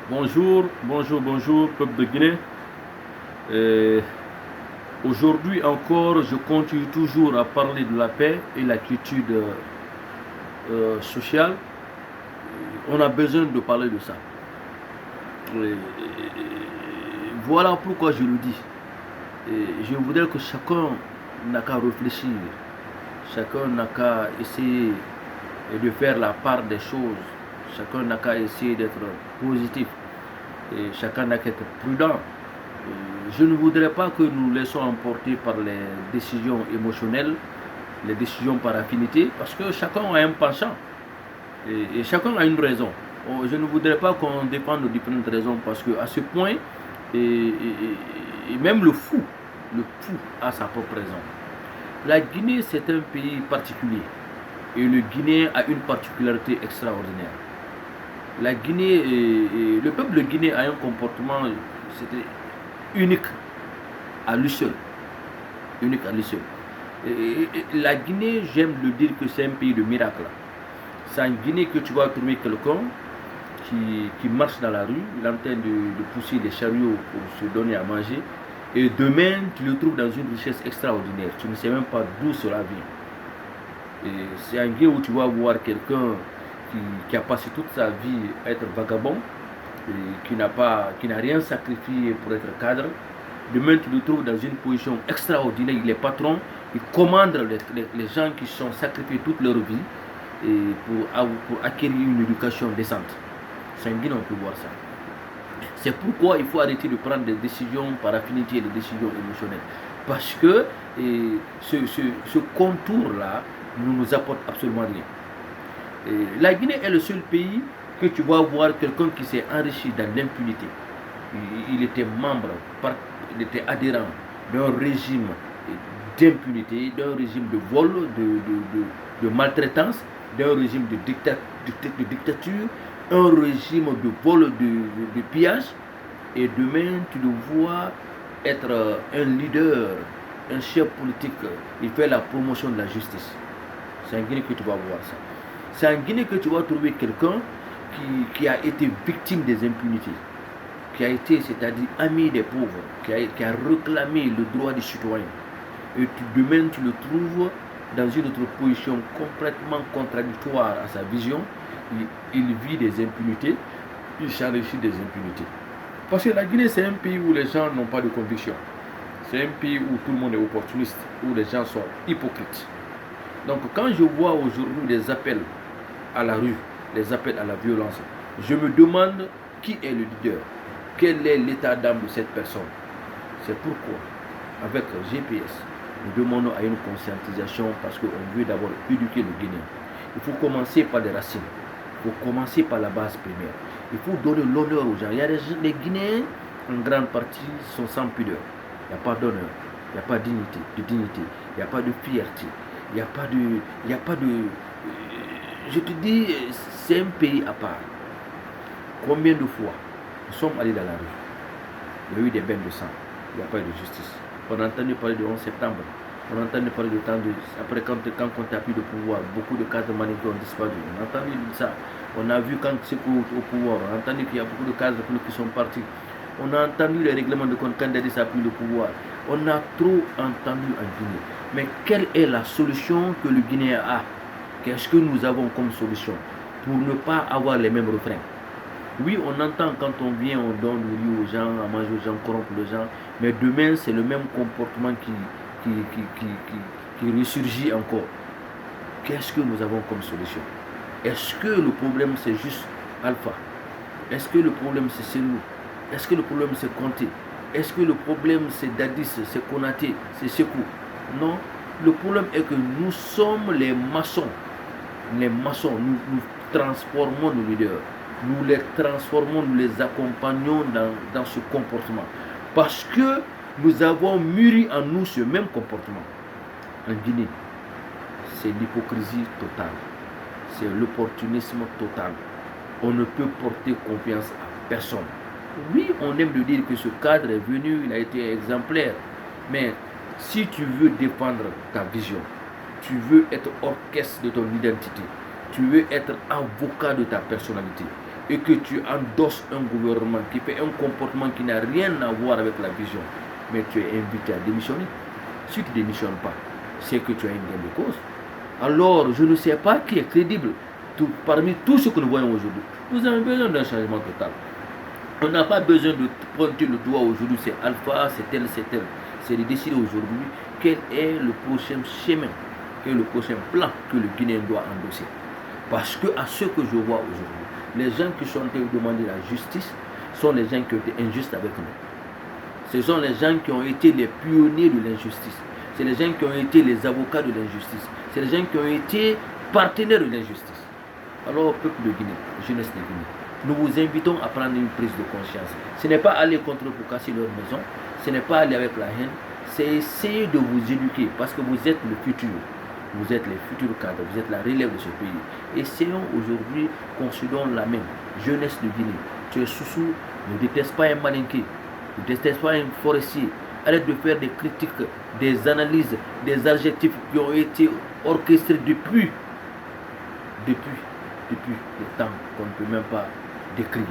Bonjour, bonjour, bonjour, peuple de Guinée. Euh, Aujourd'hui encore, je continue toujours à parler de la paix et la quiétude sociale. On a besoin de parler de ça. Euh, voilà pourquoi je le dis. Je voudrais que chacun n'a qu'à réfléchir, chacun n'a qu'à essayer de faire la part des choses, chacun n'a qu'à essayer d'être positif, et chacun n'a qu'à être prudent. Je ne voudrais pas que nous laissons emporter par les décisions émotionnelles, les décisions par affinité, parce que chacun a un penchant et chacun a une raison. Je ne voudrais pas qu'on dépende de différentes raisons, parce qu'à ce point, même le fou a sa propre raison. La Guinée, c'est un pays particulier et le Guinéen a une particularité extraordinaire. La Guinée, le peuple guinéen a un comportement unique à lui seul. Unique à lui seul. La Guinée, j'aime le dire que c'est un pays de miracles. C'est en Guinée que tu vas trouver quelqu'un qui marche dans la rue, il est en train de pousser des chariots pour se donner à manger, et demain tu le trouves dans une richesse extraordinaire. Tu ne sais même pas d'où cela vient. C'est en Guinée où tu vas voir quelqu'un qui a passé toute sa vie à être vagabond, et qui n'a rien sacrifié pour être cadre. Demain, tu le trouves dans une position extraordinaire. Il est patron, il commande les gens qui sont sacrifiés toute leur vie et pour acquérir une éducation décente. C'est en Guinée, on peut voir ça. C'est pourquoi il faut arrêter de prendre des décisions par affinité et des décisions émotionnelles. Parce que ce contour-là ne nous apporte absolument rien. La Guinée est le seul pays que tu vas voir quelqu'un qui s'est enrichi dans l'impunité. Il était membre, il était adhérent d'un régime d'impunité, d'un régime de vol, de maltraitance, d'un régime de dictature, un régime de vol, de pillage. Et demain, tu le vois être un leader, un chef politique. Il fait la promotion de la justice. C'est en Guinée que tu vas voir ça. C'est en Guinée que tu vas trouver quelqu'un qui a été victime des impunités, qui a été, c'est-à-dire ami des pauvres, qui a réclamé le droit des citoyens. Et demain, tu le trouves dans une autre position complètement contradictoire à sa vision. Il vit des impunités, il s'enrichit des impunités. Parce que la Guinée, c'est un pays où les gens n'ont pas de conviction. C'est un pays où tout le monde est opportuniste, où les gens sont hypocrites. Donc quand je vois aujourd'hui des appels à la rue, des appels à la violence, je me demande qui est le leader, quel est l'état d'âme de cette personne. C'est pourquoi, avec GPS, nous demandons à une conscientisation, parce qu'on veut d'abord éduquer le Guinéen. Il faut commencer par les racines, il faut commencer par la base primaire. Il faut donner l'honneur aux gens. Il y a les Guinéens, en grande partie, sont sans pudeur. Il n'y a pas d'honneur, il n'y a pas de dignité, il n'y a pas de fierté, il n'y a pas de, je te dis, c'est un pays à part. Combien de fois nous sommes allés dans la rue, il y a eu des bains de sang, il n'y a pas eu de justice. On a entendu parler du 11 septembre, on a entendu parler de temps de... Après, quand on n'a plus de pouvoir, beaucoup de cadres manifestants ont disparu. On a entendu ça. On a vu quand c'est au pouvoir, on a entendu qu'il y a beaucoup de cadres qui sont partis. On a entendu les règlements de compte quand Dadis a pris le pouvoir. On a trop entendu en Guinée. Mais quelle est la solution que le Guinéen a? Qu'est-ce que nous avons comme solution pour ne pas avoir les mêmes refrains? Oui, on entend quand on vient, on donne le riz aux gens, à manger aux gens, corrompre les gens. Mais demain, c'est le même comportement qui ressurgit encore. Qu'est-ce que nous avons comme solution? Est-ce que le problème c'est juste Alpha? Est-ce que le problème c'est Selou? Est-ce que le problème c'est Conté? Est-ce que le problème c'est Dadis, c'est Konaté, c'est Sekou? Non, le problème est que nous sommes les maçons. Les maçons, nous transformons nos leaders. Nous les transformons, nous les accompagnons dans ce comportement. Parce que nous avons mûri en nous ce même comportement. En Guinée, c'est l'hypocrisie totale. C'est l'opportunisme total. On ne peut porter confiance à personne. Oui, on aime de dire que ce cadre est venu, il a été exemplaire. Mais si tu veux défendre ta vision, tu veux être orchestre de ton identité, tu veux être avocat de ta personnalité, et que tu endosses un gouvernement qui fait un comportement qui n'a rien à voir avec la vision, mais tu es invité à démissionner. Si tu ne démissionnes pas, c'est que tu as une gain de cause. Alors, je ne sais pas qui est crédible parmi tout ce que nous voyons aujourd'hui. Nous avons besoin d'un changement total. On n'a pas besoin de pointer le doigt aujourd'hui, c'est Alpha, c'est tel, c'est tel. C'est de décider aujourd'hui quel est le prochain chemin et le prochain plan que le Guinéen doit endosser. Parce que à ce que je vois aujourd'hui, les gens qui sont en train de demander la justice sont les gens qui ont été injustes avec nous. Ce sont les gens qui ont été les pionniers de l'injustice. C'est les gens qui ont été les avocats de l'injustice. C'est les gens qui ont été partenaires de l'injustice. Alors, peuple de Guinée, jeunesse de Guinée, nous vous invitons à prendre une prise de conscience. Ce n'est pas aller contre eux pour casser leur maison, ce n'est pas aller avec la haine, c'est essayer de vous éduquer parce que vous êtes le futur. Vous êtes les futurs cadres, vous êtes la relève de ce pays. Essayons aujourd'hui qu'on se donne la main. Jeunesse de Guinée, tu es sous-sous, ne déteste pas un malinqué, ne déteste pas un forestier. Arrête de faire des critiques, des analyses, des adjectifs qui ont été orchestrés depuis les temps qu'on ne peut même pas décrire.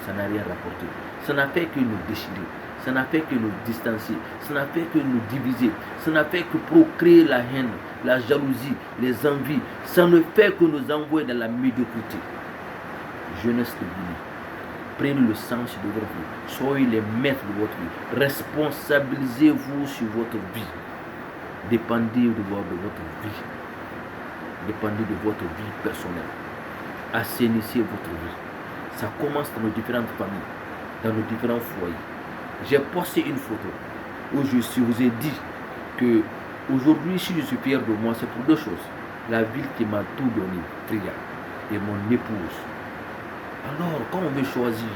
Ça n'a rien rapporté. Ça n'a fait que nous déchirer. Ça n'a fait que nous distancier. Ça n'a fait que nous diviser. Ça n'a fait que procréer la haine, la jalousie, les envies. Ça ne fait que nous envoyer dans la médiocrité. Jeunesse de Guinée, prenez le sens de votre vie. Soyez les maîtres de votre vie. Responsabilisez-vous sur votre vie. Dépendez de votre vie. Dépendez de votre vie personnelle. Assainissez votre vie. Ça commence dans nos différentes familles, dans nos différents foyers. J'ai posté une photo où je vous ai dit que aujourd'hui, si je suis fier de moi, c'est pour deux choses. La ville qui m'a tout donné, Tria, et mon épouse. Alors, quand on veut choisir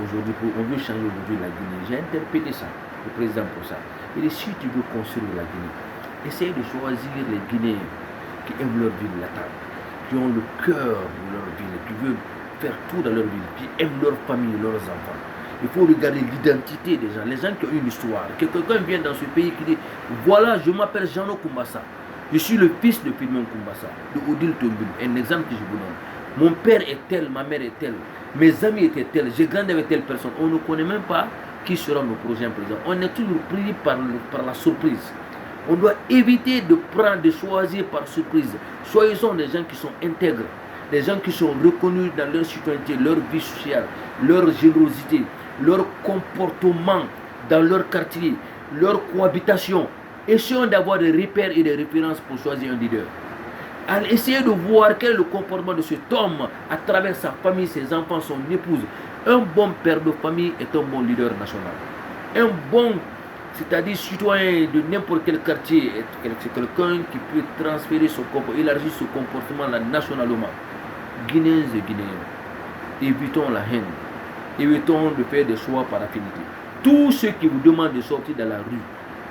aujourd'hui, on veut changer aujourd'hui la Guinée, j'ai interpellé ça, le président pour ça. Il dit, si tu veux construire la Guinée, essaye de choisir les Guinéens qui aiment leur ville natale, qui ont le cœur de leur ville, qui veulent faire tout dans leur ville, qui aiment leur famille, leurs enfants. Il faut regarder l'identité des gens, les gens qui ont une histoire. Que quelqu'un vient dans ce pays qui dit, voilà, je m'appelle Jean-No Koumbassa, je suis le fils de Philmon Koumbassa, de Odile Tombul, un exemple que je vous donne. Mon père est tel, ma mère est telle, mes amis étaient tels, j'ai grandi avec telle personne. On ne connaît même pas qui sera nos prochains présidents. On est toujours pris par la surprise. On doit éviter de choisir par surprise. Soyons des gens qui sont intègres, des gens qui sont reconnus dans leur citoyenneté, leur vie sociale, leur générosité, leur comportement dans leur quartier, leur cohabitation. Essayons d'avoir des repères et des références pour choisir un leader. Essayez de voir quel est le comportement de cet homme à travers sa famille, ses enfants, son épouse. Un bon père de famille est un bon leader national. Un bon, c'est-à-dire citoyen de n'importe quel quartier, c'est quelqu'un qui peut transférer son comportement, élargir ce comportement là nationalement. Guinéens et Guinéens, évitons la haine, évitons de faire des choix par affinité. Tous ceux qui vous demandent de sortir dans la rue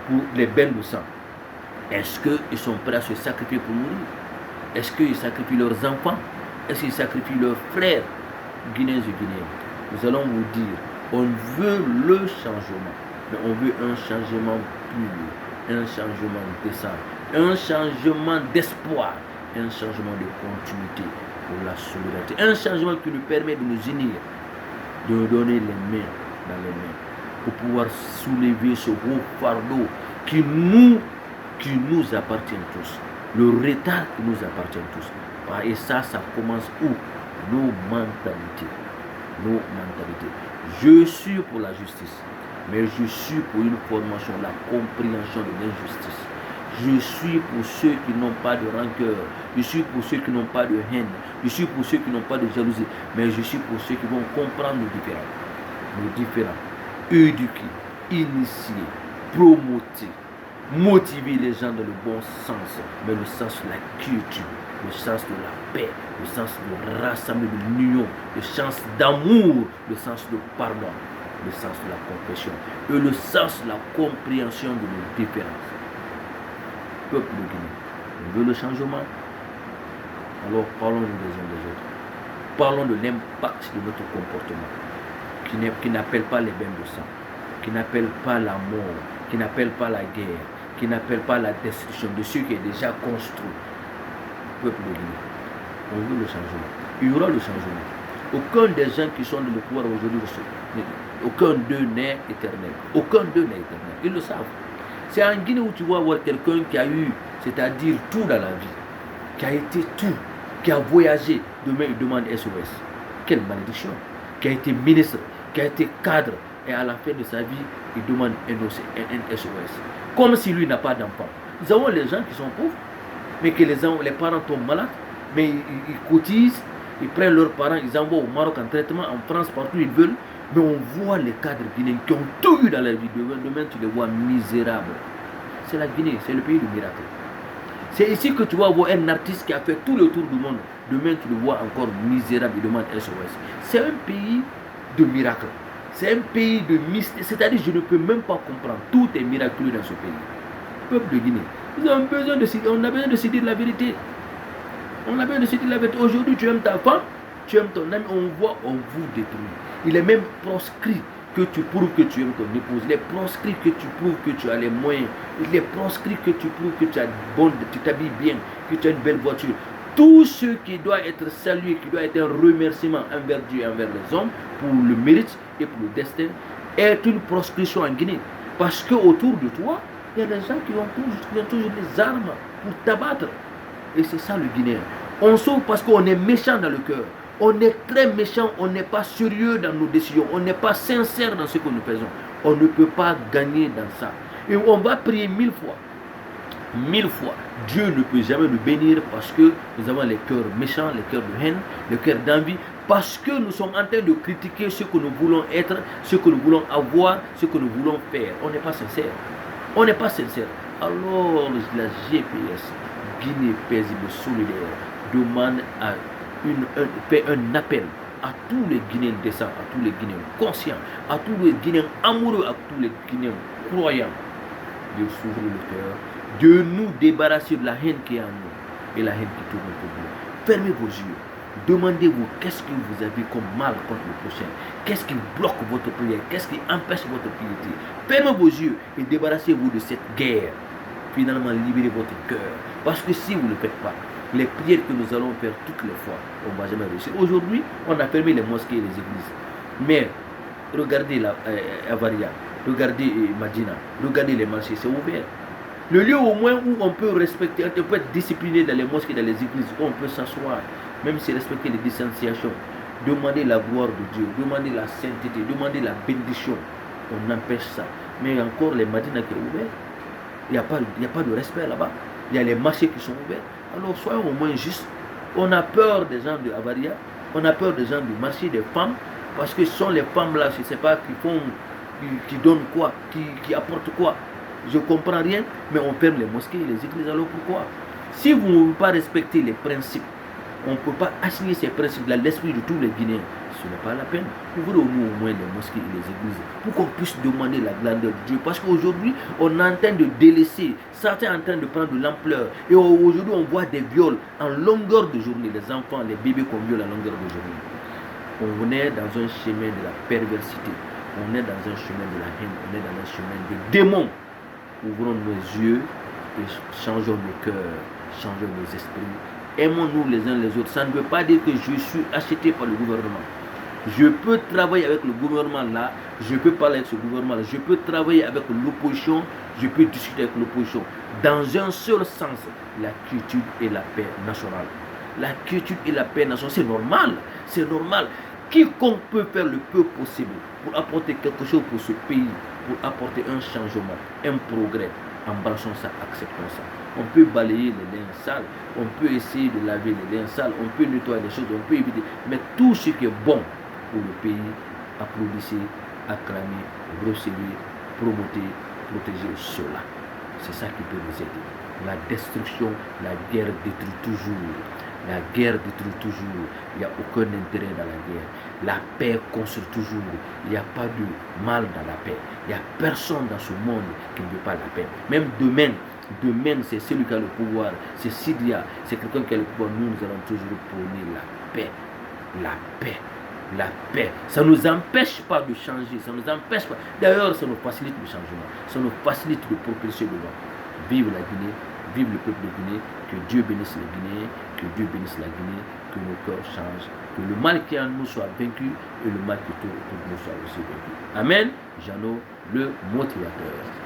pour les bains de sang, est-ce qu'ils sont prêts à se sacrifier pour mourir? Est-ce qu'ils sacrifient leurs enfants? Est-ce qu'ils sacrifient leurs frères? Guinéens et Guinéens, nous allons vous dire, on veut le changement, mais on veut un changement pur, un changement décent, un changement d'espoir, un changement de continuité pour la solidarité, un changement qui nous permet de nous unir, de nous donner les mains dans les mains, pour pouvoir soulever ce gros fardeau qui nous appartient tous. Le retard qui nous appartient tous. Et ça commence où? Nos mentalités. Nos mentalités. Je suis pour la justice, mais je suis pour une formation, la compréhension de l'injustice. Je suis pour ceux qui n'ont pas de rancœur. Je suis pour ceux qui n'ont pas de haine. Je suis pour ceux qui n'ont pas de jalousie. Mais je suis pour ceux qui vont comprendre nos différents. Nos différents. Éduquer, initier, promoter, motiver les gens dans le bon sens, mais le sens de la culture, le sens de la paix, le sens de rassembler, de l'union, le sens d'amour, le sens de pardon, le sens de la compassion et le sens de la compréhension de nos différences. Peuple de Guinée, on veut le changement, alors parlons des uns des autres. Parlons de l'impact de notre comportement qui n'appelle pas les bains de sang, qui n'appelle pas la mort, qui n'appelle pas la guerre, qui n'appelle pas la destruction de ce qui est déjà construit. Peuple de Guinée, on veut le changement. Il y aura le changement. Aucun des gens qui sont dans le pouvoir aujourd'hui, aucun d'eux n'est éternel. Aucun d'eux n'est éternel. Ils le savent. C'est en Guinée où tu vas voir quelqu'un qui a eu, c'est-à-dire tout dans la vie, qui a été tout, qui a voyagé, demain il demande SOS. Quelle malédiction. Qui a été ministre, qui a été cadre, et à la fin de sa vie, il demande un SOS. Comme si lui n'a pas d'enfant. Nous avons les gens qui sont pauvres, mais que les parents tombent malades, mais ils cotisent, ils prennent leurs parents, ils envoient au Maroc en traitement, en France, partout ils veulent. Mais on voit les cadres guinéens qui ont tout eu dans la vie. Demain, tu les vois misérables. C'est la Guinée, c'est le pays du miracle. C'est ici que tu vas voir un artiste qui a fait tout le tour du monde. Demain, tu le vois encore misérable, il demande SOS. C'est un pays de miracle. C'est un pays de mystère. C'est-à-dire, je ne peux même pas comprendre. Tout est miraculeux dans ce pays. Peuple de Guinée, on a besoin de se dire la vérité. On a besoin de se dire la vérité. Aujourd'hui, tu aimes ta femme, tu aimes ton ami, on voit, on vous détruit. Il est même proscrit que tu prouves que tu aimes ton épouse. Il est proscrit que tu prouves que tu as les moyens. Il est proscrit que tu prouves que tu as tu t'habilles bien, que tu as une belle voiture. Tout ce qui doit être salué, qui doit être un remerciement envers Dieu et envers les hommes, pour le mérite et pour le destin, est une proscription en Guinée. Parce qu'autour de toi, il y a des gens qui ont toujours des armes pour t'abattre. Et c'est ça le Guinéen. On sauve parce qu'on est méchant dans le cœur. On est très méchant, on n'est pas sérieux dans nos décisions, on n'est pas sincère dans ce que nous faisons. On ne peut pas gagner dans ça. Et on va prier 1000 fois. 1000 fois. Dieu ne peut jamais nous bénir parce que nous avons les cœurs méchants, les cœurs de haine, les cœurs d'envie, parce que nous sommes en train de critiquer ce que nous voulons être, ce que nous voulons avoir, ce que nous voulons faire. On n'est pas sincère. On n'est pas sincère. Alors la GPS, Guinée paisible solidaire, demande à fait un appel à tous les Guinéens décents, à tous les Guinéens conscients, à tous les Guinéens amoureux, à tous les Guinéens croyants, de s'ouvrir le cœur, de nous débarrasser de la haine qui est en nous et la haine qui tourne autour de nous. Fermez vos yeux. Demandez-vous qu'est-ce que vous avez comme mal contre le prochain. Qu'est-ce qui bloque votre prière? Qu'est-ce qui empêche votre piété? Fermez vos yeux et débarrassez-vous de cette guerre. Finalement, libérez votre cœur. Parce que si vous ne le faites pas, les prières que nous allons faire toutes les fois, on ne va jamais réussir. Aujourd'hui, on a fermé les mosquées et les églises. Mais regardez Avaria, regardez Madina, regardez les marchés, c'est ouvert. Le lieu au moins où on peut respecter, on peut être discipliné dans les mosquées et dans les églises, où on peut s'asseoir, même si respecter les distanciations, demander la gloire de Dieu, demander la sainteté, demander la bénédiction. On empêche ça. Mais encore les Madina qui sont ouverts, il n'y a pas de respect là-bas. Il y a les marchés qui sont ouverts. Alors soyons au moins justes. On a peur des gens de Avaria, on a peur des gens du marché, des femmes, parce que ce sont les femmes là, je ne sais pas, qui donnent quoi, qui apportent quoi. Je ne comprends rien, mais on ferme les mosquées et les églises. Alors pourquoi? Si vous ne pouvez pas respecter les principes, on ne peut pas assigner ces principes-là à l'esprit de tous les Guinéens. Ce n'est pas la peine. Ouvrez-nous au moins les mosquées et les églises pour qu'on puisse demander la grandeur de Dieu. Parce qu'aujourd'hui, on est en train de délaisser, certains en train de prendre de l'ampleur. Et aujourd'hui, on voit des viols en longueur de journée, les enfants, les bébés qu'on viole en longueur de journée. On est dans un chemin de la perversité. On est dans un chemin de la haine. On est dans un chemin de démons. Ouvrons nos yeux et changeons nos cœurs, changeons nos esprits. Aimons-nous les uns les autres. Ça ne veut pas dire que je suis acheté par le gouvernement. Je peux travailler avec le gouvernement là, je peux parler avec ce gouvernement là, je peux travailler avec l'opposition, je peux discuter avec l'opposition. Dans un seul sens, la quiétude et la paix nationale. La quiétude et la paix nationale, c'est normal. C'est normal. Quiconque peut faire le peu possible pour apporter quelque chose pour ce pays, pour apporter un changement, un progrès, embrassons ça, acceptons ça. On peut balayer les liens sales, on peut essayer de laver les liens sales, on peut nettoyer les choses, on peut éviter. Mais tout ce qui est bon pour le pays, applaudissez, acclamez, recevez, promotez, protégez cela. C'est ça qui peut nous aider. La destruction, la guerre détruit toujours. La guerre détruit toujours. Il n'y a aucun intérêt dans la guerre. La paix construit toujours. Il n'y a pas de mal dans la paix. Il n'y a personne dans ce monde qui ne veut pas la paix. Même demain, c'est celui qui a le pouvoir. C'est Syria. C'est quelqu'un qui a le pouvoir. Nous allons toujours prôner la paix. La paix. La paix. Ça ne nous empêche pas de changer. Ça ne nous empêche pas. D'ailleurs, ça nous facilite le changement. Ça nous facilite de propulser devant. Vive la Guinée. Vive le peuple de Guinée. Que Dieu bénisse les Guinéens. Que Que Dieu bénisse la Guinée, que nos cœurs changent, que le mal qui est en nous soit vaincu et le mal qui est autour de nous soit aussi vaincu. Amen. Jeannot, le motivateur.